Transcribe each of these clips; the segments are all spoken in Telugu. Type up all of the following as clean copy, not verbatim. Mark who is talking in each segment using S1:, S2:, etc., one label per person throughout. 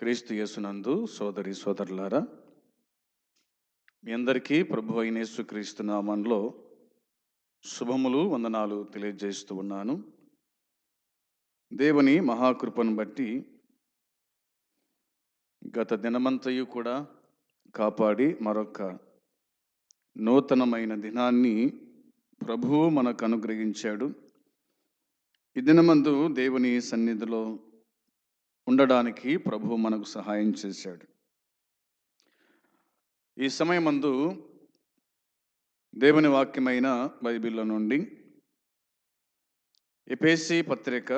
S1: క్రీస్తు యేసునందు సోదరి సోదరులారా, మీ అందరికీ ప్రభు అయిన యేసుక్రీస్తు నామంలో శుభములు వందనాలు తెలియజేస్తూ ఉన్నాను. దేవుని మహాకృపను బట్టి గత దినమంతయు కూడా కాపాడి మరొక నూతనమైన దినాన్ని ప్రభువు మనకు అనుగ్రహించాడు. ఈ దినమందు దేవుని సన్నిధిలో ఉండడానికి ప్రభువు మనకు సహాయం చేశాడు. ఈ సమయమందు దేవుని వాక్యమైన బైబిల్లో నుండి ఎఫెసీ పత్రిక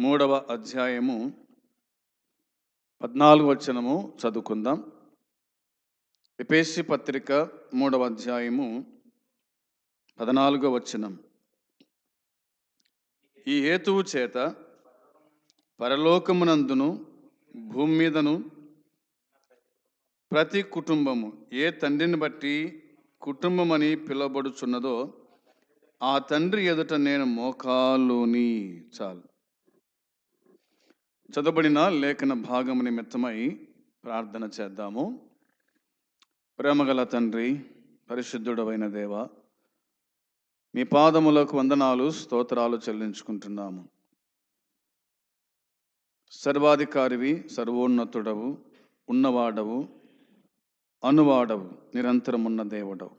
S1: 3వ అధ్యాయము 14వ వచనము చదువుకుందాం. ఎఫెసీ పత్రిక 3వ అధ్యాయము 14వ వచనం. ఈ హేతువు చేత పరలోకమునందును భూమి మీదను ప్రతి కుటుంబము ఏ తండ్రిని బట్టి కుటుంబమని పిలువబడుచున్నదో ఆ తండ్రి ఎదుట నేను మోకాలుని. చాలు. చదవబడిన లేఖన భాగము నిమిత్తమై ప్రార్థన చేద్దాము. ప్రేమగల తండ్రి, పరిశుద్ధుడవైన దేవ, మీ పాదములకు వందనాలు స్తోత్రాలు చెల్లించుకుంటున్నాము. సర్వాధికారివి, సర్వోన్నతుడవు, ఉన్నవాడవు, అనువాడవు, నిరంతరమున్న దేవుడవు,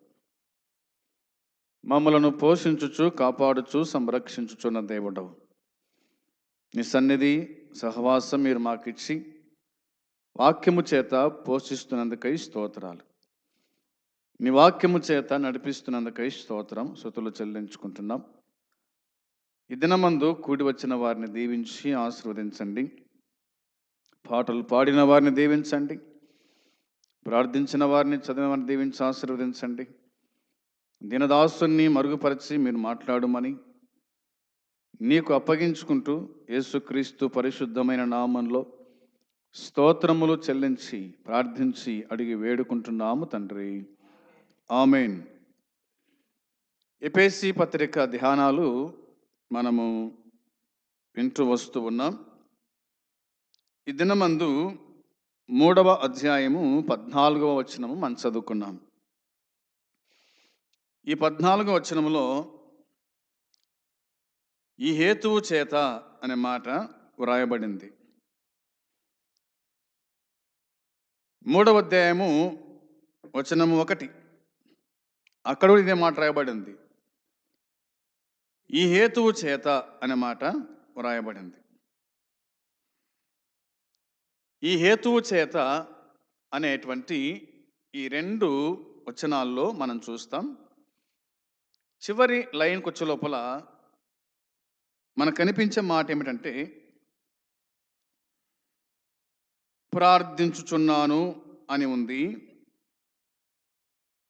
S1: మమ్మలను పోషించుచు కాపాడుచు సంరక్షించుచున్న దేవుడవు. నీ సన్నిధి సహవాసం మీరు మాకిచ్చి వాక్యము చేత పోషిస్తున్నందుకై స్తోత్రాలు. నీ వాక్యము చేత నడిపిస్తున్నందుకై స్తోత్రం, స్తుతులు చెల్లించుకుంటున్నాం. ఈ దినమందు కూడి వచ్చిన వారిని దీవించి ఆశీర్వదించండి. పాటలు పాడిన వారిని దీవించండి. ప్రార్థించిన వారిని, చదివిన వారిని దీవించి ఆశీర్వదించండి. దినదాసుని మరుగుపరిచి మీరు మాట్లాడమని నీకు అప్పగించుకుంటూ యేసుక్రీస్తు పరిశుద్ధమైన నామంలో స్తోత్రములు చెల్లించి ప్రార్థించి అడిగి వేడుకుంటున్నాము తండ్రి. ఆమేన్. ఎఫెసీ పత్రిక ధ్యానాలు మనము వింటూ వస్తూ ఉన్నాం. ఈ దినమందు 3వ అధ్యాయము 14వ వచనము మనం చదువుకున్నాం. ఈ 14వ వచనములో ఈ హేతువు చేత అనే మాట వ్రాయబడింది. 3వ అధ్యాయము వచనము 1 అక్కడ ఇదే మాట రాయబడింది. ఈ హేతువు చేత అనే మాట వ్రాయబడింది. ఈ హేతువు చేత అనేటువంటి ఈ 2 వచనాల్లో మనం చూస్తాం. చివరి లైన్కి వచ్చే లోపల మనకు కనిపించే మాట ఏమిటంటే ప్రార్థించుచున్నాను అని ఉంది.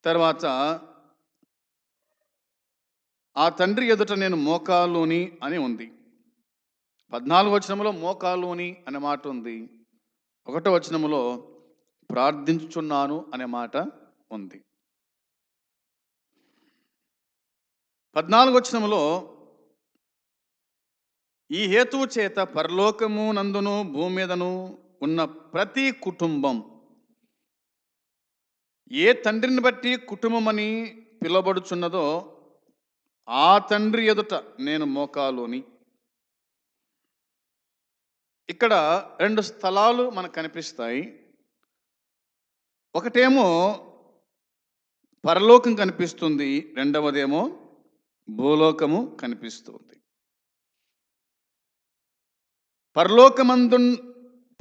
S1: తర్వాత ఆ తండ్రి ఎదుట నేను మోకాలుని అని ఉంది. 14వ వచనములో మోకాలుని అనే మాట ఉంది. 1వ వచనములో ప్రార్థించుచున్నాను అనే మాట ఉంది. 14వ వచనములో ఈ హేతువు చేత పరలోకము నందును భూమి మీదను ఉన్న ప్రతి కుటుంబం ఏ తండ్రిని బట్టి కుటుంబమని పిలువబడుచున్నదో ఆ తండ్రి ఎదుట నేను మోకాలుని. ఇక్కడ 2 స్థలాలు మనకు కనిపిస్తాయి. ఒకటేమో పరలోకం కనిపిస్తుంది, రెండవదేమో భూలోకము కనిపిస్తుంది.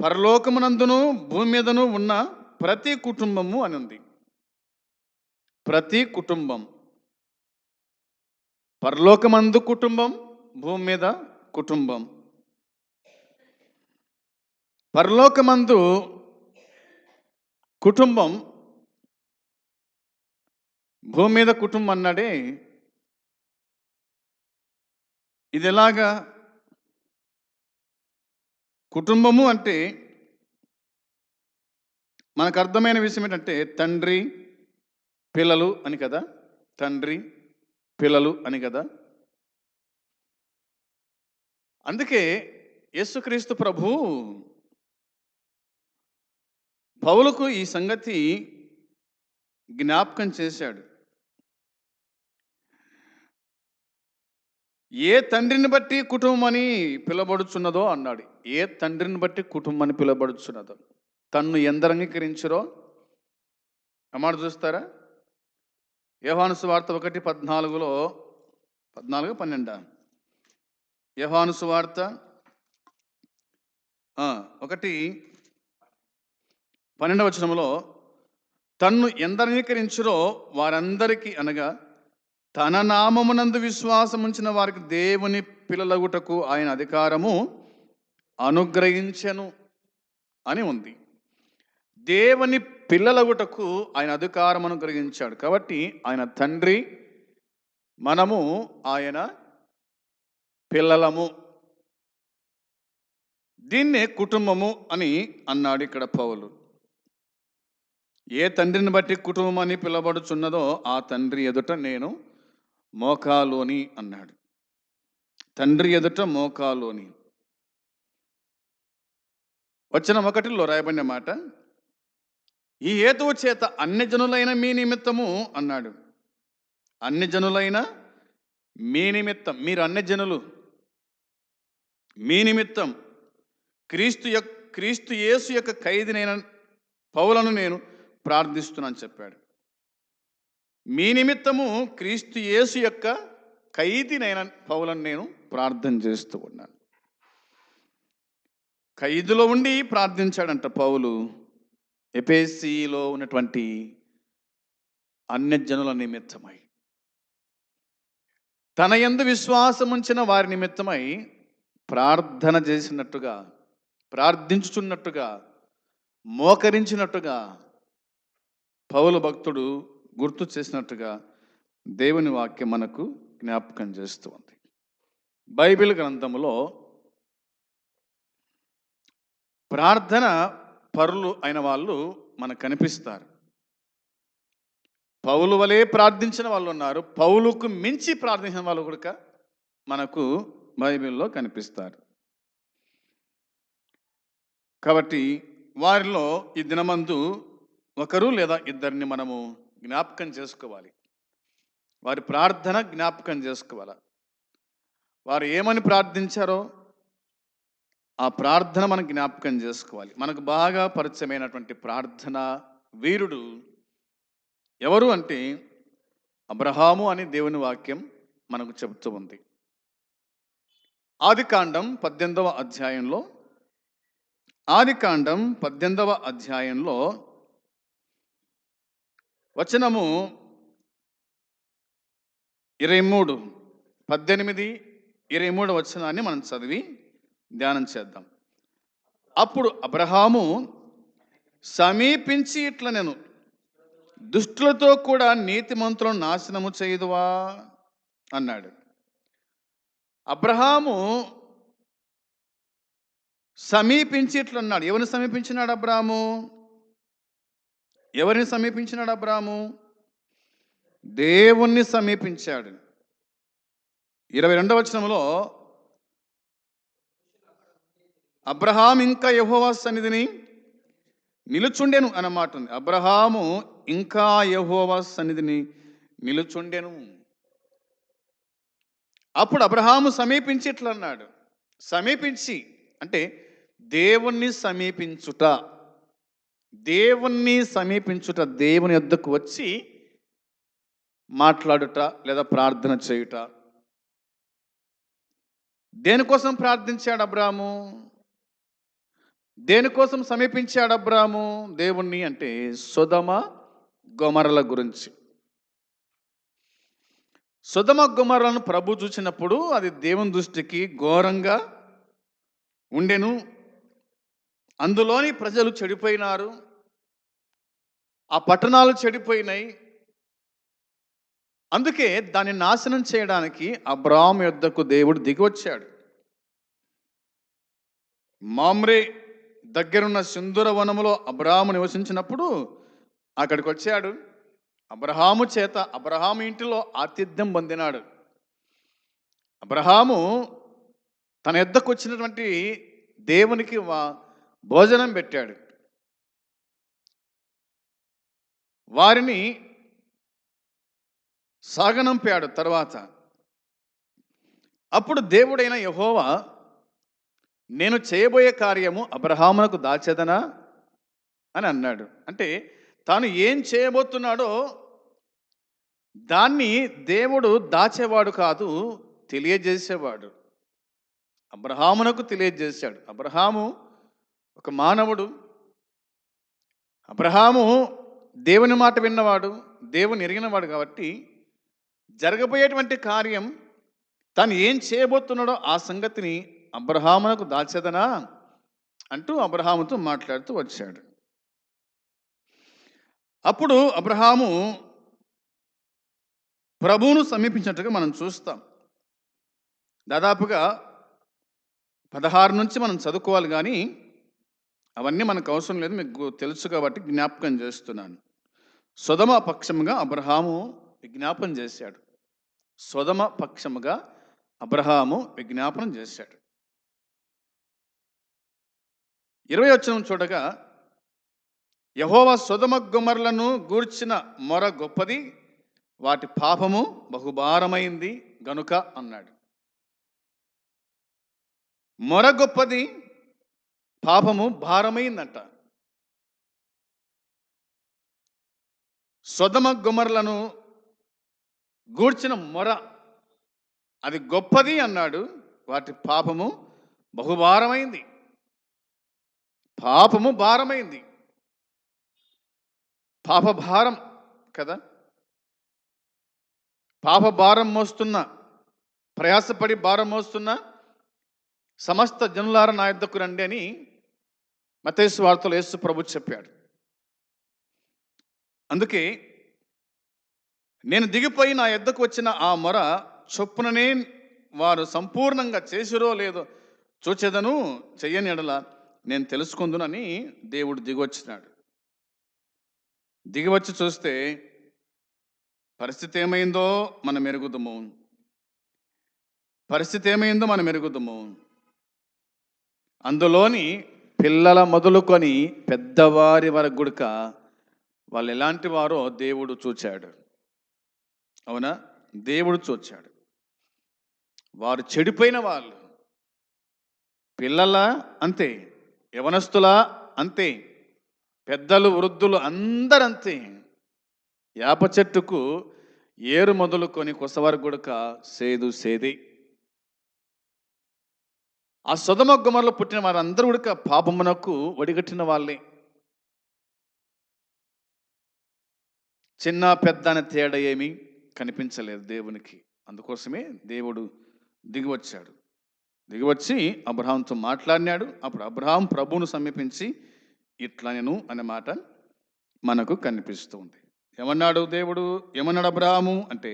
S1: పరలోకమునందును భూమి మీదను ఉన్న ప్రతి కుటుంబము అని ఉంది. ప్రతి కుటుంబం, పరలోకమందు కుటుంబం, భూమి మీద కుటుంబం. పరలోకమందు కుటుంబం, భూమి మీద కుటుంబం అన్నాడే. ఇది ఎలాగా? కుటుంబము అంటే మనకు అర్థమైన విషయం ఏంటంటే తండ్రి పిల్లలు అని కదా. తండ్రి పిల్లలు అని కదా. అందుకే యేసుక్రీస్తు ప్రభు పౌలుకు ఈ సంగతి జ్ఞాపకం చేశాడు. ఏ తండ్రిని బట్టి కుటుంబం అని పిలబడుచున్నదో అన్నాడు. ఏ తండ్రిని బట్టి కుటుంబం అని పిలబడుచున్నదో, తన్ను ఎందరు అంగీకరించరో అమాట చూస్తారా? యోహాను సువార్త 1:14 14 12 యోహాను సువార్త 1:12 తన్ను ఎందరు అంగీకరించరో వారందరికీ, అనగా తన నామమునందు విశ్వాసం ఉంచిన వారికి దేవుని పిల్లలగుటకు ఆయన అధికారము అనుగ్రహించెను అని ఉంది. దేవుని పిల్లలగుటకు ఆయన అధికారం అనుగ్రహించాడు. కాబట్టి ఆయన తండ్రి, మనము ఆయన పిల్లలము. దీన్నే కుటుంబము అని అన్నాడు ఇక్కడ పౌలు. ఏ తండ్రిని బట్టి కుటుంబం అని పిలబడుచున్నదో ఆ తండ్రి ఎదుట నేను మోకాలోని అన్నాడు. తండ్రి ఎదుట మోకాలోని. వచనం 1లో రాయబడిన మాట, ఈ హేతువు చేత అన్ని జనులైన మీ నిమిత్తము అన్నాడు. అన్ని జనులైన మీ నిమిత్తం, మీరు అన్ని జనులు, మీ నిమిత్తం క్రీస్తు యేసు యొక్క ఖైదీనైన పౌలను నేను ప్రార్థిస్తున్నాను చెప్పాడు. మీ నిమిత్తము క్రీస్తు యేసు యొక్క ఖైదీనైన పౌలను నేను ప్రార్థన చేస్తూ ఉన్నాను. ఖైదులో ఉండి ప్రార్థించాడంట పౌలు. ఎఫెసీలో ఉన్నటువంటి అన్యజనుల నిమిత్తమై, తన యందు విశ్వాసం ఉంచిన వారి నిమిత్తమై ప్రార్థన చేసినట్టుగా, ప్రార్థించుచున్నట్టుగా, మోకరించినట్టుగా పౌలు భక్తుడు గుర్తు చేసినట్టుగా దేవుని వాక్యం మనకు జ్ఞాపకం చేస్తూ ఉంది. బైబిల్ గ్రంథములో ప్రార్థన పరులు అయిన వాళ్ళు మనకు కనిపిస్తారు. పౌలు వలె ప్రార్థించిన వాళ్ళు ఉన్నారు, పౌలుకు మించి ప్రార్థించిన వాళ్ళు కూడా మనకు బైబిల్లో కనిపిస్తారు. కాబట్టి వారిలో ఈ దినమందు ఒకరు లేదా ఇద్దరిని మనము జ్ఞాపకం చేసుకోవాలి. వారి ప్రార్థన జ్ఞాపకం చేసుకోవాలి. వారు ఏమని ప్రార్థించారో ఆ ప్రార్థన మనం జ్ఞాపకం చేసుకోవాలి. మనకు బాగా పరిచయమైనటువంటి ప్రార్థన వీరుడు ఎవరు అంటే అబ్రహాము అని దేవుని వాక్యం మనకు చెబుతూ ఉంది. ఆదికాండం 18వ అధ్యాయంలో, ఆదికాండం 18వ అధ్యాయంలో వచనము 18, 23 వచనాన్ని మనం చదివి ధ్యానం చేద్దాం. అప్పుడు అబ్రహాము సమీపించి ఇట్లా, నేను దుష్టులతో కూడా నీతిమంతులను నాశనము చేయుదువా అన్నాడు. అబ్రహాము సమీపించి ఇట్లా అన్నాడు. ఎవరిని సమీపించినాడు అబ్రహాము? ఎవరిని సమీపించినాడు అబ్రహాము? దేవుణ్ణి సమీపించాడు. 22వ వచనంలో అబ్రహాం ఇంకా యెహోవా సన్నిధిని నిలుచుండెను అన్నమాట ఉంది. అబ్రహాము ఇంకా యెహోవా సన్నిధిని నిలుచుండెను. అప్పుడు అబ్రహాము సమీపించి ఇట్లా అన్నాడు. సమీపించి అంటే దేవుణ్ణి సమీపించుట, దేవుణ్ణి సమీపించుట, దేవుని యొద్దకు వచ్చి మాట్లాడుట లేదా ప్రార్థన చేయుట. దేనికోసం ప్రార్థించాడు అబ్రాము? దేనికోసం సమీపించాడు అబ్రాము దేవుణ్ణి అంటే సొదొమ గొమొర్రాల గురించి. సొదొమ గొమొర్రాలను ప్రభు చూసినప్పుడు అది దేవుని దృష్టికి ఘోరంగా ఉండెను. అందులోని ప్రజలు చెడిపోయినారు, ఆ పట్టణాలు చెడిపోయినాయి. అందుకే దాన్ని నాశనం చేయడానికి అబ్రాము యొద్దకు దేవుడు దిగి వచ్చాడు. మామ్రే దగ్గరున్న సింధూర వనములో అబ్రాము నివసించినప్పుడు అక్కడికి వచ్చాడు. అబ్రహాము చేత అబ్రహాము ఇంటిలో ఆతిథ్యం పొందినాడు. అబ్రహాము తన యొద్దకు వచ్చినటువంటి దేవునికి భోజనం పెట్టాడు. వారిని సాగనంపాడు. తర్వాత అప్పుడు దేవుడైన యెహోవా, నేను చేయబోయే కార్యము అబ్రహామునకు దాచెదనా అని అన్నాడు. అంటే తాను ఏం చేయబోతున్నాడో దాన్ని దేవుడు దాచేవాడు కాదు, తెలియజేసేవాడు. అబ్రహామునకు తెలియజేశాడు. అబ్రహాము ఒక మానవుడు. అబ్రహాము దేవుని మాట విన్నవాడు, దేవుని ఎరిగినవాడు కాబట్టి జరగబోయేటువంటి కార్యం తాను ఏం చేయబోతున్నాడో ఆ సంగతిని అబ్రహామునకు దాచేదనా అంటూ అబ్రహాముతో మాట్లాడుతూ వచ్చాడు. అప్పుడు అబ్రహాము ప్రభువును సమీపించినట్టుగా మనం చూస్తాం. దాదాపుగా 16 నుంచి మనం చదువుకోవాలి, కానీ అవన్నీ మనకు అవసరం లేదు, మీకు తెలుసు కాబట్టి జ్ఞాపకం చేస్తున్నాను. సొదమ పక్షముగా అబ్రహాము విజ్ఞాపనం చేశాడు. సొదమ పక్షముగా అబ్రహాము విజ్ఞాపనం చేశాడు. 20 వచనం చూడగా, యెహోవా సొదమ గొమొర్లను గూర్చిన మొర గొప్పది, వాటి పాపము బహుభారమైంది గనుక అన్నాడు. మొర గొప్పది, పాపము భారమైందంట. సొదమ గొమొర్లను గూర్చిన మొర అది గొప్పది అన్నాడు, వాటి పాపము బహుభారమైంది. పాపము భారమైంది. పాప భారం కదా, పాప భారం మోస్తున్న, ప్రయాసపడి భారం మోస్తున్న సమస్త జనులారా నా యొద్దకు రండి అని మత్తయి సువార్తలో యేసు ప్రభు చెప్పాడు. అందుకే నేను దిగిపోయి నా యొద్దకు వచ్చిన ఆ మొర చొప్పుననే వారు సంపూర్ణంగా చేసిరో లేదో చూచెదను, చెయ్యని ఎడల నేను తెలుసుకుందునని దేవుడు దిగొచ్చినాడు. దిగివచ్చి చూస్తే పరిస్థితి ఏమైందో మనం ఎరుగుదుము. అందులోని పిల్లల మొదలుకొని పెద్దవారి వరకు గుడక వాళ్ళు ఎలాంటి వారో దేవుడు చూచాడు. అవునా? దేవుడు చూచాడు. వారు చెడిపోయిన వాళ్ళు. పిల్లల అంతే, యవనస్తుల అంతే, పెద్దలు వృద్ధులు అందరంతే. యాప చెట్టుకు ఏరు మొదలుకొని కొసవరకు గుడక సేదు సేది. ఆ సొదమ గొమొర్లో పుట్టిన వారందరూ కూడా పాపమునకు ఒడిగట్టిన వాళ్ళే. చిన్న పెద్ద అనే తేడా ఏమీ కనిపించలేదు దేవునికి. అందుకోసమే దేవుడు దిగివచ్చాడు. దిగివచ్చి అబ్రహాంతో మాట్లాడినాడు. అప్పుడు అబ్రహాం ప్రభువును సమీపించి ఇట్లా నేను అనే మాట మనకు కనిపిస్తుంది. ఏమన్నాడు దేవుడు? ఏమన్నాడు అబ్రహాము అంటే,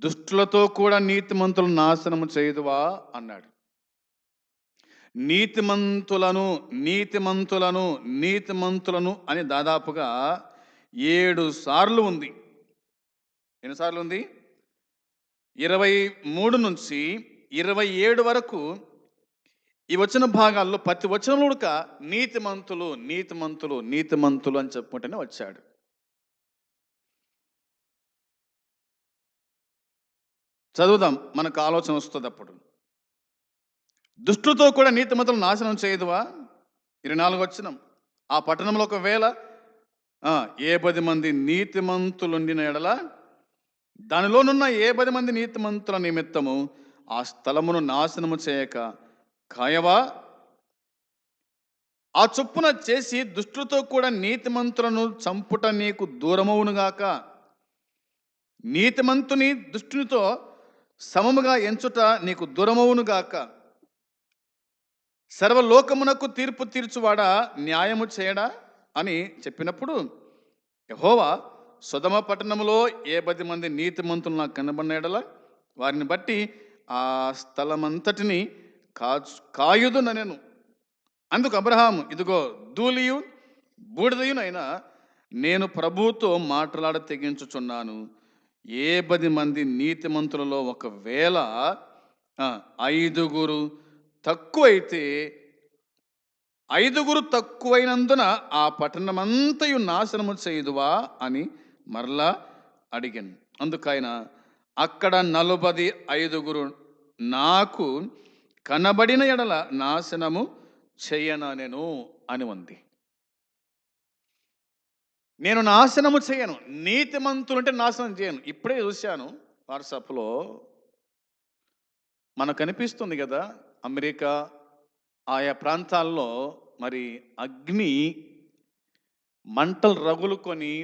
S1: దుష్టులతో కూడా నీతిమంతులను నాశనము చేయదువా అన్నాడు. నీతిమంతులను నీతిమంతులను నీతిమంతులను అని దాదాపుగా 7 సార్లు ఉంది. ఎన్నిసార్లు ఉంది? 23 నుంచి 27 వరకు ఈ వచన భాగాల్లో ప్రతి వచనంలో కూడా నీతిమంతులు నీతిమంతులు నీతిమంతులు అని చెప్పుకుంటూనే వచ్చాడు. చదువుదాం, మనకు ఆలోచన వస్తుంది. అప్పుడు దుష్టులతో కూడా నీతిమంతులను నాశనం చేయదువా? 24 వచనం. ఆ పట్టణంలో ఒకవేళ 70 మంది నీతిమంతులుండిన ఎడల దానిలోనున్న 70 మంది నీతిమంతుల నిమిత్తము ఆ స్థలమును నాశనము చేయక కాయవా? ఆ చొప్పున చేసి దుష్టులతో కూడా నీతిమంతులను చంపుట నీకు దూరమవునుగాక. నీతిమంతుని దుష్టునితో సమముగా ఎంచుట నీకు దూరమవునుగాక. సర్వలోకమునకు తీర్పు తీర్చువాడా న్యాయము చేయడా అని చెప్పినప్పుడు, యెహోవా సొదమ పట్టణములో 70 మంది నీతిమంతులు నాకు కనబడిన వారిని బట్టి ఆ స్థలమంతటిని కాయుదునెను. అందుకు అబ్రహాము, ఇదిగో ధూళియు బూడిదయునైనా నేను ప్రభువుతో మాట్లాడ తెగించుచున్నాను. 70 మంది నీతిమంతులలో ఒకవేళ 5 తక్కువైతే ఐదుగురు తక్కువైనందున ఆ పట్టణమంతయు నాశనము చేయుదువా అని మరలా అడిగాను. అందుకైన అక్కడ 45 నాకు కనబడిన ఎడల నాశనము చేయననెను అని ఉంది. నేను నాశనము చేయను, నీతిమంతులుంటే నాశనం చేయను. ఇప్పుడే చూశాను వాట్సాప్లో, మనకు కనిపిస్తుంది కదా, అమెరికా ఆయా ప్రాంతాల్లో మరి అగ్ని మంటలు రగులుకొని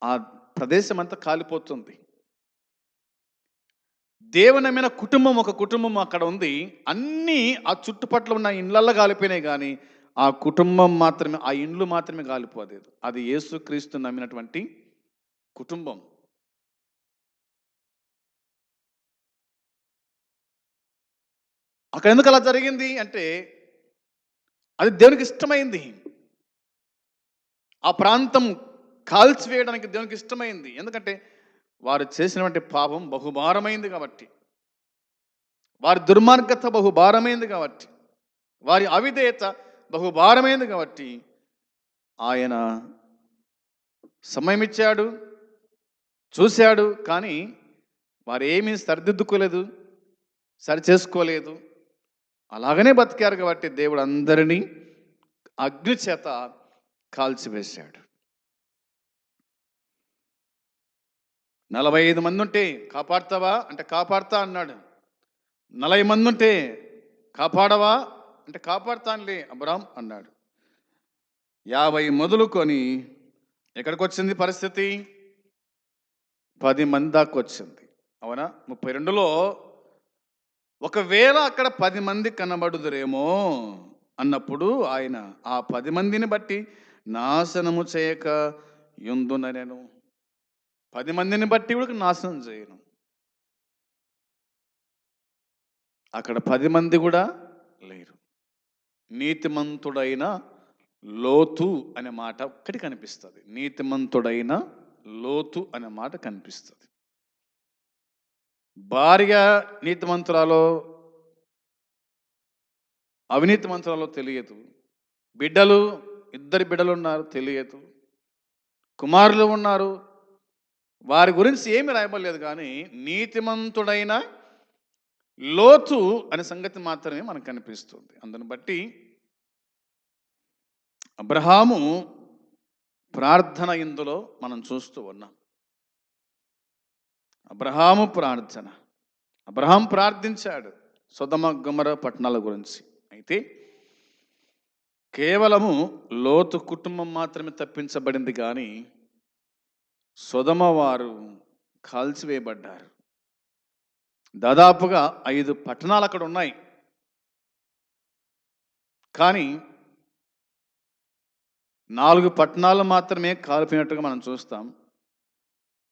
S1: ఆ ప్రదేశం అంతా కాలిపోతుంది. దేవునమైన కుటుంబం, ఒక కుటుంబం అక్కడ ఉంది. అన్నీ ఆ చుట్టుపక్కల ఉన్న ఇండ్లల్లో కాలిపోయినాయి, కానీ ఆ కుటుంబం మాత్రమే, ఆ ఇండ్లు మాత్రమే కాలిపోలేదు. అది యేసుక్రీస్తు నమ్మినటువంటి కుటుంబం. అక్కడ ఎందుకు అలా జరిగింది అంటే అది దేవునికి ఇష్టమైంది. ఆ ప్రాంతం కాల్చివేయడానికి దేవునికి ఇష్టమైంది. ఎందుకంటే వారు చేసినటువంటి పాపం బహుభారమైంది కాబట్టి, వారి దుర్మార్గత బహుభారమైంది కాబట్టి, వారి అవిధేయత బహుభారమైంది కాబట్టి ఆయన సమయం ఇచ్చాడు, చూశాడు. కానీ వారు ఏమీ సరిదిద్దుకోలేదు, సరి చేసుకోలేదు. అలాగనే బతికారు కాబట్టి దేవుడు అందరినీ అగ్ని చేత కాల్చివేశాడు. 45 మంది ఉంటే కాపాడుతావా అంటే కాపాడుతా అన్నాడు. 40 మంది ఉంటే కాపాడవా అంటే కాపాడుతానులే అబ్రాం అన్నాడు. 50 మొదలుకొని ఎక్కడికి వచ్చింది పరిస్థితి? 10 మంది దాకా వచ్చింది. అవునా? 32లో ఒకవేళ అక్కడ 10 మంది కనబడుదురేమో అన్నప్పుడు ఆయన ఆ 10 మందిని బట్టి నాశనము చేయక యుందున నేను 10 మందిని బట్టి కూడా నాశనం చేయను. అక్కడ 10 మంది కూడా లేరు. నీతిమంతుడైన లోతు అనే మాట ఒక్కటి కనిపిస్తుంది. నీతిమంతుడైన లోతు అనే మాట కనిపిస్తుంది. భార్య నీతిమంతురాలో అవినీతిమంతురాలో తెలియదు. బిడ్డలు, 2 బిడ్డలు ఉన్నారు, తెలియదు. కుమారులు ఉన్నారు, వారి గురించి ఏమి రాయబడలేదు. కానీ నీతిమంతుడైన లోతు అనే సంగతి మాత్రమే మనకు కనిపిస్తుంది. అందుని బట్టి అబ్రహాము ప్రార్థన ఇందులో మనం చూస్తూ ఉన్నాం. అబ్రహాము ప్రార్థన, అబ్రహాం ప్రార్థించాడు సొదొమ గొమొర్రా పట్టణాల గురించి. అయితే కేవలము లోతు కుటుంబం మాత్రమే తప్పించబడింది, కానీ సొదొమ వారు కాల్చివేయబడ్డారు. దాదాపుగా 5 పట్టణాలు అక్కడ ఉన్నాయి, కానీ 4 పట్టణాలు మాత్రమే కాల్పినట్టుగా మనం చూస్తాం.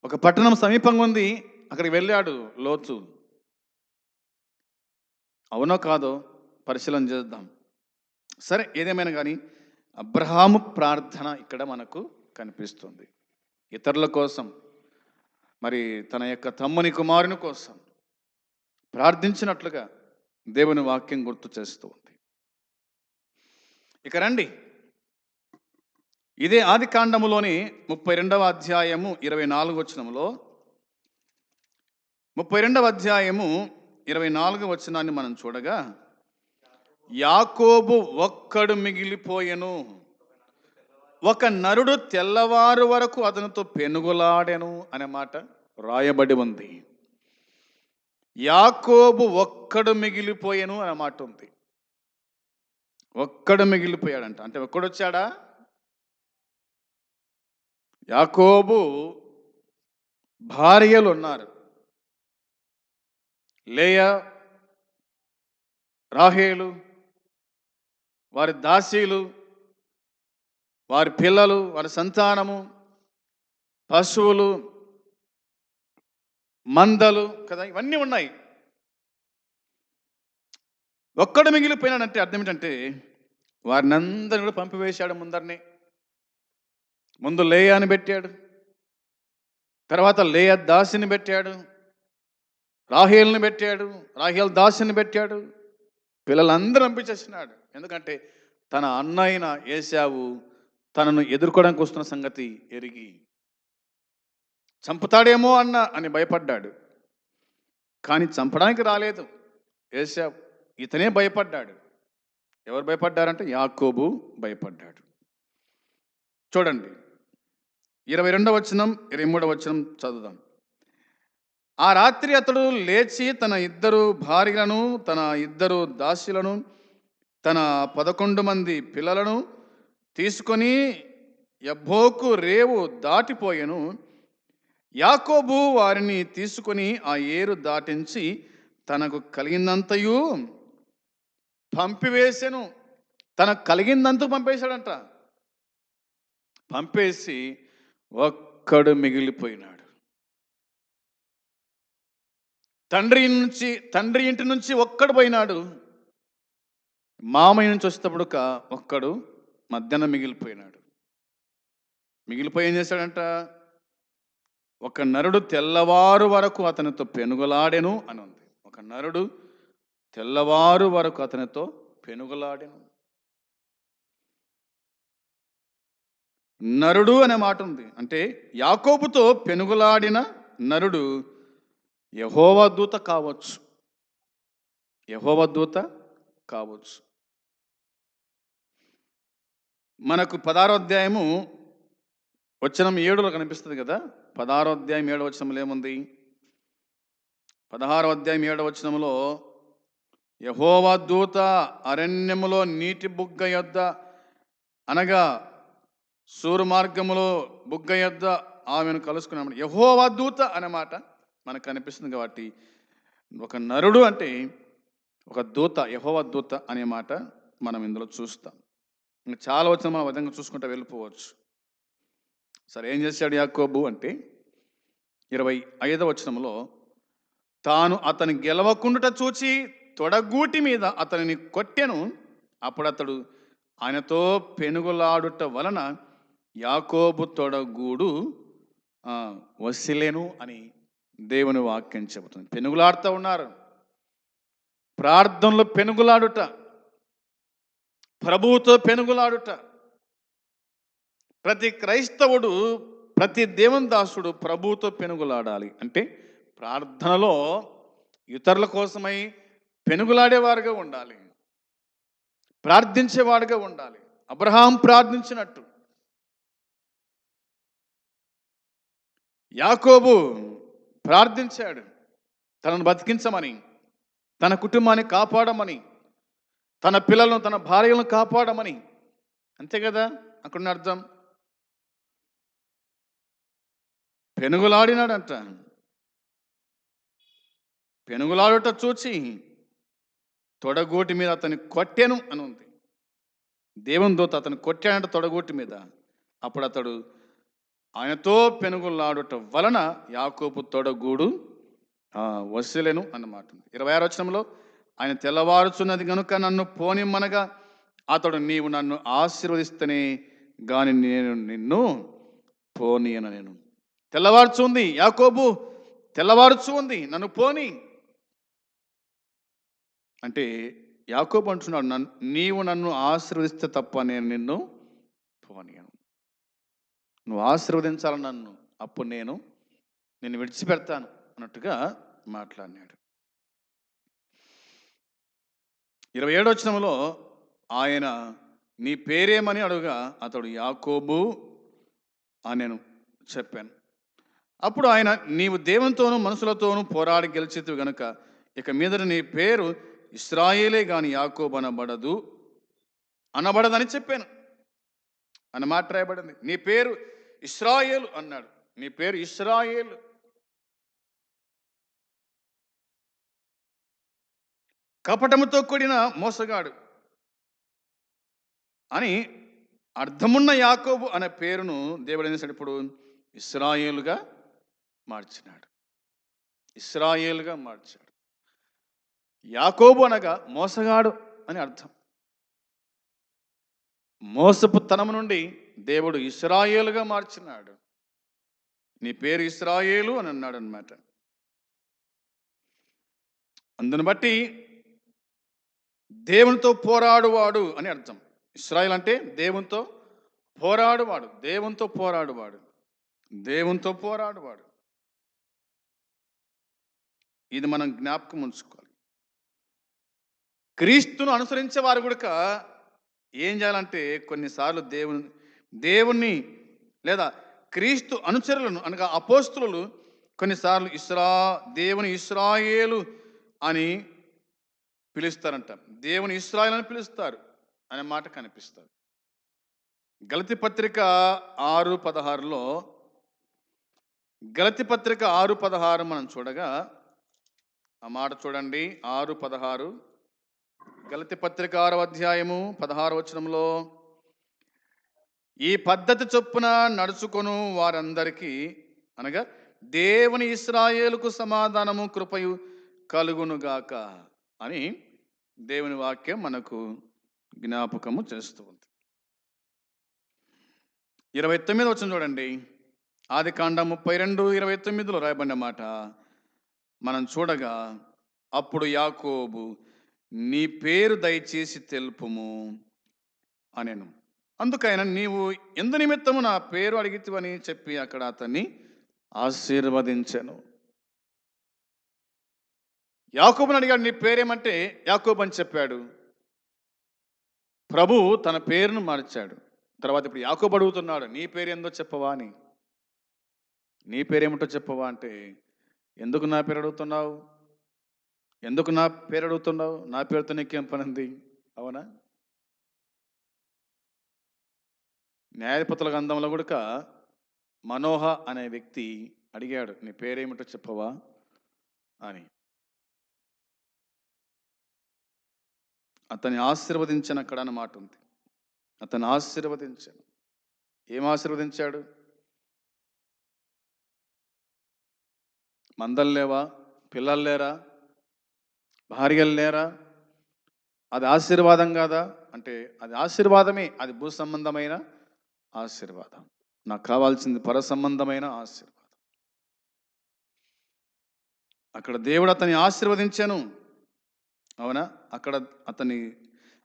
S1: ఒక పట్టణం సమీపంగా ఉంది, అక్కడికి వెళ్ళాడు లోతు. అవునో కాదో పరిశీలన చేద్దాం. సరే, ఏదేమైనా కానీ అబ్రహాము ప్రార్థన ఇక్కడ మనకు కనిపిస్తుంది. ఇతరుల కోసం, మరి తన యొక్క తమ్ముని కుమారుని కోసం ప్రార్థించినట్లుగా దేవుని వాక్యం గుర్తు చేస్తూ ఉంది. ఇక రండి, ఇదే ఆది కాండములోని 32వ అధ్యాయము 24వ వచనములో, 32వ అధ్యాయము 24వ వచనాన్ని మనం చూడగా, యాకోబు ఒక్కడు మిగిలిపోయెను, ఒక నరుడు తెల్లవారు వరకు అతనితో పెనుగులాడెను అనే మాట రాయబడి ఉంది. యాకోబు ఒక్కడు మిగిలిపోయెను అనే మాట ఉంది. ఒక్కడు మిగిలిపోయాడంట. అంటే ఒక్కడొచ్చాడా? యాకోబు భార్యలు ఉన్నారు, లేయా, రాహేలు, వారి దాసీలు, వారి పిల్లలు, వారి సంతానము, పశువులు, మందలు కదా, ఇవన్నీ ఉన్నాయి. ఒక్కడు మిగిలిపోయినాడంటే అర్థం ఏంటంటే వారిని అందరిని కూడా పంపివేశాడు. ముందు లేయాని పెట్టాడు, తర్వాత లేయా దాసిని పెట్టాడు, రాహేల్ని పెట్టాడు, రాహేల్ దాసిని పెట్టాడు, పిల్లలందరూ పంపించేసినాడు. ఎందుకంటే తన అన్న అయిన ఏశావు తనను ఎదుర్కోవడానికి వస్తున్న సంగతి ఎరిగి చంపుతాడేమో అని భయపడ్డాడు. కానీ చంపడానికి రాలేదు ఏశావు, ఇతనే భయపడ్డాడు. ఎవరు భయపడ్డారంటే యాకోబు భయపడ్డాడు. చూడండి 22వ వచనం 23వ వచనం చదువుదాం. ఆ రాత్రి అతడు లేచి తన 2 భార్యలను, తన 2 దాసులను, తన 11 మంది పిల్లలను తీసుకొని యబ్బోకు రేవు దాటిపోయెను. యాకోబు వారిని తీసుకొని ఆ ఏరు దాటించి తనకు కలిగిందంతయు పంపివేసెను. తనకు కలిగిందంతూ పంపేశాడంట. పంపేసి ఒక్కడు మిగిలిపోయినాడు. తండ్రి ఇంటి నుంచి ఒక్కడు పోయినాడు. మామయ్య నుంచి వచ్చేటప్పుడు ఒక్కడు మధ్యాహ్నం మిగిలిపోయినాడు. మిగిలిపోయి ఏం చేశాడంట? ఒక నరుడు తెల్లవారు వరకు అతనితో పెనుగులాడెను అని ఉంది. ఒక నరుడు తెల్లవారు వరకు అతనితో పెనుగులాడెను. నరుడు అనే మాట ఉంది. అంటే యాకోబుతో పెనుగులాడిన నరుడు యెహోవా దూత కావచ్చు. యెహోవా దూత కావచ్చు. మనకు 16వ అధ్యాయము వచనం 7లో కనిపిస్తుంది కదా. 16వ అధ్యాయం 7వ వచనంలో ఏముంది? 16వ అధ్యాయం 7వ వచనంలో యెహోవా దూత అరణ్యములో నీటి బుగ్గ యొద్ద, అనగా సూరు మార్గములో బుగ్గ యొద్ద ఆమెను కలుసుకున్నాము. యెహోవా దూత అనే మాట మనకు కనిపిస్తుంది. కాబట్టి ఒక నరుడు అంటే ఒక దూత, యెహోవా దూత అనే మాట మనం ఇందులో చూస్తాం. ఇంకా చాలా వచ్చిన మనం విధంగా చూసుకుంటూ వెళ్ళిపోవచ్చు. సరే, ఏం చేశాడు యాకోబు అంటే 25వ వచనంలో, తాను అతని గెలవకుండుట చూచి తొడగూటి మీద అతనిని కొట్టెను. అప్పుడు అతడు ఆయనతో పెనుగులాడుట వలన యాకోబు తొడగూడు వసిలెను అని దేవుని వాక్యం చెబుతుంది. పెనుగులాడుతూ ఉన్నారు. ప్రార్థనలో పెనుగులాడుట, ప్రభువుతో పెనుగులాడుట. ప్రతి క్రైస్తవుడు, ప్రతి దేవుని దాసుడు ప్రభువుతో పెనుగులాడాలి. అంటే ప్రార్థనలో ఇతరుల కోసమై పెనుగులాడేవారుగా ఉండాలి, ప్రార్థించేవాడుగా ఉండాలి. అబ్రహాం ప్రార్థించినట్టు యాకోబు ప్రార్థించాడు, తనను బతికించమని, తన కుటుంబాన్ని కాపాడమని, తన పిల్లలను, తన భార్యలను కాపాడమని. అంతే కదా అక్కడ అర్థం. పెనుగులాడినాడంట. పెనుగులాడుట చూచి తొడగోటి మీద అతన్ని కొట్టెను అని ఉంది. దేవుని దూత అతను కొట్టాడంట తొడగోటి మీద. అప్పుడు అతడు ఆయనతో పెనుగులాడుట వలన యాకోబు తొడగూడు వసిలెను అన్నమాట. 26వ వచనంలో, ఆయన తెల్లవారుచున్నది గనుక నన్ను పోనిమ్మనగా అతడు, నీవు నన్ను ఆశీర్వదిస్తేనే గాని నేను నిన్ను పోనీయను. నేను తెల్లవారుచుంది, యాకోబు తెల్లవారుచు ఉంది, నన్ను పోని అంటే యాకోబు అంటున్నాడు, నీవు నన్ను ఆశీర్వదిస్తే తప్ప నేను నిన్ను పోనీయను. నువ్వు ఆశీర్వదించాలి నన్ను, అప్పుడు నేను నిన్ను విడిచిపెడతాను అన్నట్టుగా మాట్లాడినాడు. 27వ వచనంలో ఆయన నీ పేరేమని అడుగా అతడు యాకోబు అని నేను చెప్పాను. అప్పుడు ఆయన, నీవు దేవునితోనూ మనుషులతోనూ పోరాడి గెలిచేతివి గనుక ఇక మీదట నీ పేరు ఇశ్రాయేలే గాని యాకోబు అనబడదని చెప్పాను అన్న మాట రాయబడింది. నీ పేరు ఇశ్రాయేలు అన్నాడు. నీ పేరు ఇశ్రాయేలు. కపటముతో కూడిన మోసగాడు అని అర్థమున్న యాకోబు అనే పేరును దేవుడు ఏం చేశాడు? ఇప్పుడు ఇశ్రాయేలుగా మార్చినాడు. ఇశ్రాయేలుగా మార్చాడు. యాకోబు అనగా మోసగాడు అని అర్థం. మోసపు తనము నుండి దేవుడు ఇశ్రాయేలుగా మార్చినాడు. నీ పేరు ఇశ్రాయేలు అని అన్నాడు అన్నమాట. అందుని బట్టి దేవునితో పోరాడువాడు అని అర్థం. ఇశ్రాయేల్ అంటే దేవునితో పోరాడువాడు, దేవునితో పోరాడువాడు, దేవునితో పోరాడువాడు. ఇది మనం జ్ఞాపకం ఉంచుకోవాలి. క్రీస్తును అనుసరించే వారు కూడా ఏం చేయాలంటే కొన్నిసార్లు దేవుణ్ణి లేదా క్రీస్తు అనుచరులను అనగా అపోస్తులు కొన్నిసార్లు దేవుని ఇశ్రాయేలు అని పిలుస్తారంట. దేవుని ఇశ్రాయేలు అని పిలుస్తారు అనే మాట కనిపిస్తారు. గలతీ పత్రిక 6:16లో, గలతీ పత్రిక 6:16 మనం చూడగా ఆ మాట చూడండి. 6:16 గలతీ పత్రిక 6వ అధ్యాయము 16వ వచనంలో, ఈ పద్ధతి చొప్పున నడుచుకొను వారందరికీ అనగా దేవుని ఇశ్రాయేలుకు సమాధానము కృపయు కలుగునుగాక అని దేవుని వాక్యం మనకు జ్ఞాపకము చేస్తూ ఉంది. 29వ వచనం చూడండి. ఆదికాండం 32:29లో రాయబడిన మాట మనం చూడగా, అప్పుడు యాకోబు నీ పేరు దయచేసి తెలుపుము అనెను. అందుకైనా నీవు ఎందు నిమిత్తము నా పేరు అడిగితివని చెప్పి అక్కడ అతన్ని ఆశీర్వదించెను. యాకోబుని అడిగాడు, నీ పేరేమంటే యాకోబు అని చెప్పాడు. ప్రభు తన పేరును మార్చాడు. తర్వాత ఇప్పుడు యాకోబు అడుగుతున్నాడు, నీ పేరు ఏందో చెప్పవా అని. నీ పేరేమిటో చెప్పవా అంటే, ఎందుకు నా పేరు అడుగుతున్నావు, ఎందుకు నా పేరు అడుగుతున్నావు, నా పేరుతో నీకేం పని ఉంది? అవునా? న్యాయాధిపతుల గ్రంథంలో కూడా మనోహ అనే వ్యక్తి అడిగాడు, నీ పేరేమిటో చెప్పవా అని. అతన్ని ఆశీర్వదించను అక్కడ అన్నమాట ఉంది. అతన్ని ఆశీర్వదించాను. ఏం ఆశీర్వదించాడు? మందలు లేవా, పిల్లలు లేరా, భార్యలు లేరా? అది ఆశీర్వాదం కాదా అంటే అది ఆశీర్వాదమే. అది భూ సంబంధమైన ఆశీర్వాదం. నాకు కావాల్సింది పర సంబంధమైన ఆశీర్వాదం. అక్కడ దేవుడు అతన్ని ఆశీర్వదించాను. అవునా? అక్కడ అతన్ని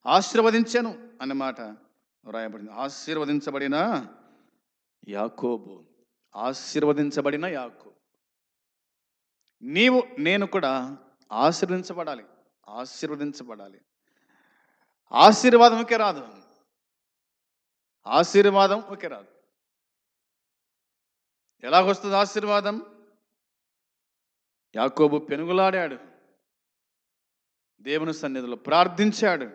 S1: ఆశీర్వదించాను అన్నమాట వ్రాయబడింది. ఆశీర్వదించబడిన యాకోబు, ఆశీర్వదించబడిన యాకోబు. నేను కూడా ఆశీర్వదించబడాలి, ఆశీర్వదించబడాలి. ఆశీర్వాదం ఒకే రాదు, ఆశీర్వాదం ఒకే రాదు. ఎలాగొస్తుంది ఆశీర్వాదం? యాకోబు పెనుగులాడాడు, దేవుని సన్నిధిలో ప్రార్థించాడు,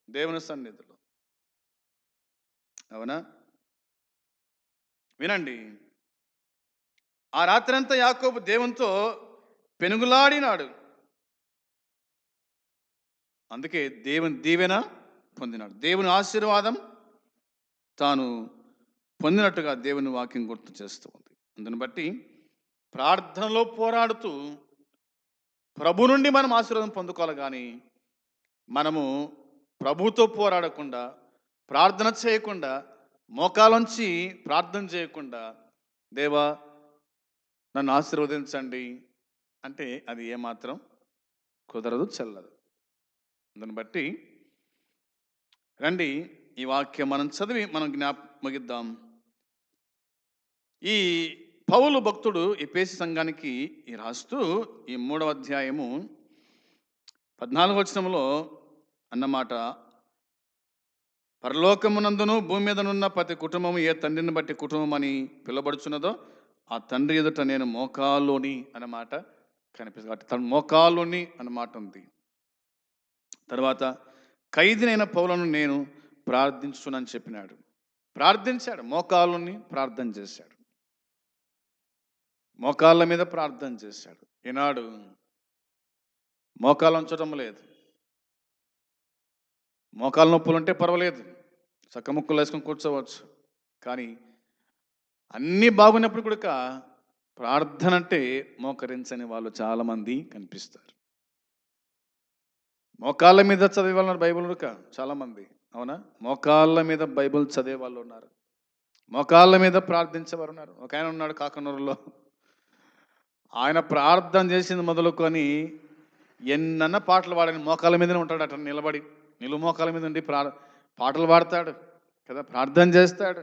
S1: దేవుని సన్నిధిలో. అవునా? వినండి, ఆ రాత్రంతా యాకోబు దేవునితో పెనుగులాడినాడు. అందుకే దేవుని దీవెన పొందినాడు. దేవుని ఆశీర్వాదం తాను పొందినట్టుగా దేవుని వాక్యం గుర్తు చేస్తూ ఉంది. అందుని బట్టి ప్రార్థనలో పోరాడుతూ ప్రభు నుండి మనం ఆశీర్వాదం పొందుకోవాలి. కానీ మనము ప్రభుతో పోరాడకుండా, ప్రార్థన చేయకుండా, మోకాలోంచి ప్రార్థన చేయకుండా దేవా నన్ను ఆశీర్వదించండి అంటే అది ఏమాత్రం కుదరదు, చెల్లదు. అందుని బట్టి రండి ఈ వాక్యం మనం చదివి మనం ముగిద్దాం. ఈ పౌలు భక్తుడు ఎఫెసీ సంఘానికి రాస్తూ ఈ 3వ అధ్యాయము 14వ వచనంలో అన్నమాట, పరలోకమునందును భూమి మీదనున్న ప్రతి కుటుంబము ఏ తండ్రిని బట్టి కుటుంబం అని పిలువబడుచున్నదో ఆ తండ్రి ఎదుట నేను మోకాల్లోని అన్నమాట కనిపిస్తుంది. తన మోకాల్లోని అన్నమాట ఉంది. తర్వాత ఖైదీనైన పౌలను నేను ప్రార్థించునని చెప్పినాడు. ప్రార్థించాడు, మోకాళ్ళని ప్రార్థన చేశాడు, మోకాళ్ళ మీద ప్రార్థన చేశాడు. ఈనాడు మోకాలు ఉంచడం లేదు. మోకాలు నొప్పులు ఉంటే పర్వాలేదు, చక్క ముక్కలు వేసుకొని కూర్చోవచ్చు. కానీ అన్నీ బాగున్నప్పుడు కూడా ప్రార్థన అంటే మోకరించని వాళ్ళు చాలామంది కనిపిస్తారు. మోకాళ్ళ మీద చదివే వాళ్ళు బైబిల్ చాలామంది. అవునా? మోకాళ్ళ మీద బైబిల్ చదివే వాళ్ళు ఉన్నారు, మోకాళ్ళ మీద ప్రార్థించేవారు ఉన్నారు. ఒక ఆయన ఉన్నాడు కాకనూరులో, ఆయన ప్రార్థన చేసింది మొదలుకొని ఎన్నన్న పాటలు పాడని మోకాళ్ళ మీదనే ఉంటాడు. అట్లా నిలబడి నిలువు మోకాళ్ళ మీద ఉండి పాటలు పాడతాడు కదా, ప్రార్థన చేస్తాడు,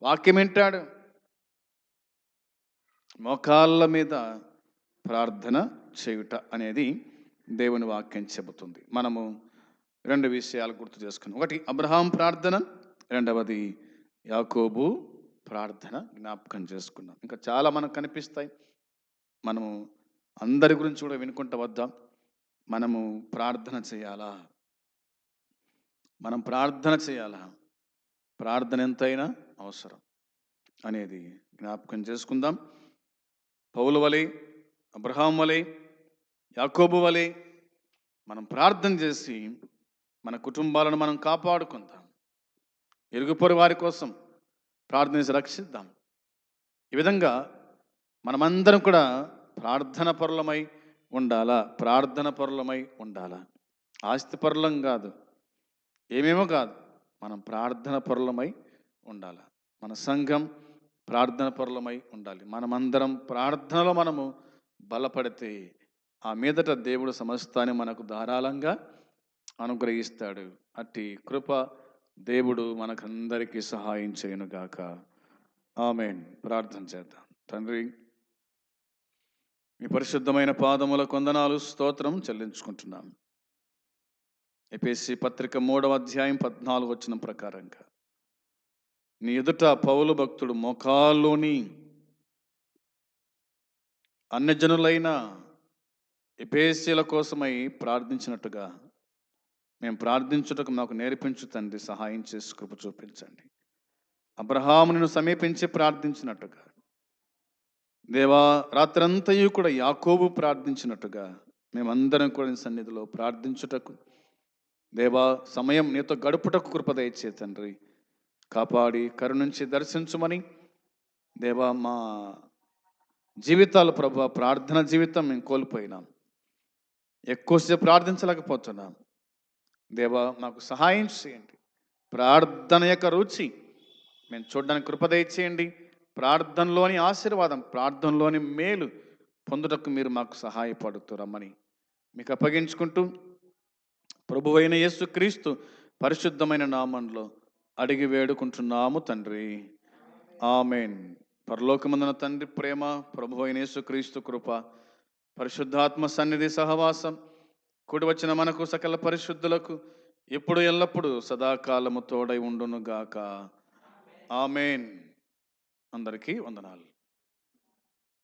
S1: వాక్యం వింటాడు. మోకాళ్ళ మీద ప్రార్థన చేయుట అనేది దేవుని వాక్యం చెబుతుంది. మనము రెండు విషయాలు గుర్తు చేసుకున్నాం. ఒకటి అబ్రహాం ప్రార్థన, రెండవది యాకోబు ప్రార్థన జ్ఞాపకం చేసుకున్నాం. ఇంకా చాలా మనకు కనిపిస్తాయి. మనము అందరి గురించి కూడా వినుకుంటూ వద్దాం. మనము ప్రార్థన చేయాలా, మనం ప్రార్థన చేయాలా, ప్రార్థన ఎంతైనా అవసరం అనేది జ్ఞాపకం చేసుకుందాం. పౌలు వలె, అబ్రహాం వలె, యాకోబు వలె మనం ప్రార్థన చేసి మన కుటుంబాలను మనం కాపాడుకుందాం. ఇరుగుపొరు వారి కోసం ప్రార్థన చేసి రక్షిద్దాం. ఈ విధంగా మనమందరం కూడా ప్రార్థన పరులమై ఉండాలా, ప్రార్థన పరులమై ఉండాలా. ఆస్తి పరులం కాదు, ఏమేమో కాదు, మనం ప్రార్థన పరులమై ఉండాలి. మన సంఘం ప్రార్థన పరులమై ఉండాలి. మనమందరం ప్రార్థనలో మనము బలపడితే ఆ మీదట దేవుడు సమస్తాన్ని మనకు ధారాళంగా అనుగ్రహిస్తాడు. అట్టి కృప దేవుడు మనకందరికీ సహాయం చేయనుగాక. ఆమేన్. ప్రార్థన చేద్దాం. తండ్రి, మీ పరిశుద్ధమైన పాదముల కొందనాలు స్తోత్రం చెల్లించుకుంటున్నాం. ఎఫెసీ పత్రిక 3వ అధ్యాయం 14 వచనం ప్రకారంగా నీ ఎదుట పౌలు భక్తుడు మోకాల్లోని అన్యజనులైన ఎఫెసీల కోసమై ప్రార్థించినట్టుగా మేము ప్రార్థించుటకు మాకు నేర్పించు తండ్రి. సహాయం చేసి కృప చూపించండి. అబ్రహామును సమీపించి ప్రార్థించినట్టుగా దేవా, రాత్రంతయు కూడా యాకోబు ప్రార్థించినట్టుగా మేమందరం కూడా నీ సన్నిధిలో ప్రార్థించుటకు దేవా, సమయం నీతో గడుపుటకు కృప దయచే తండ్రి. కాపాడి కరుణించి దర్శించుమని దేవా, మా జీవితాలు ప్రభు ప్రార్థన జీవితం మేము కోల్పోయినాం, ఎక్కువసేపు ప్రార్థించలేకపోతున్నాం. దేవా, మాకు సహాయం చేయండి. ప్రార్థన యొక్క రుచి మేము చూడడానికి కృప దయచేయండి. ప్రార్థనలోని ఆశీర్వాదం, ప్రార్థనలోని మేలు పొందుటకు మీరు మాకు సహాయపడుతురమ్మని మీకు అప్పగించుకుంటూ ప్రభువైన యేసుక్రీస్తు పరిశుద్ధమైన నామంలో అడిగి వేడుకుంటున్నాము తండ్రి. ఆమేన్. పరలోకమందున తండ్రి ప్రేమ, ప్రభువైన యేసుక్రీస్తు కృప, పరిశుద్ధాత్మ సన్నిధి సహవాసం కూడి వచ్చిన మనకు సకల పరిశుద్ధులకు ఇప్పుడు ఎల్లప్పుడూ సదాకాలము తోడై ఉండునుగాక. ఆమేన్. అందరికీ వందనాలు.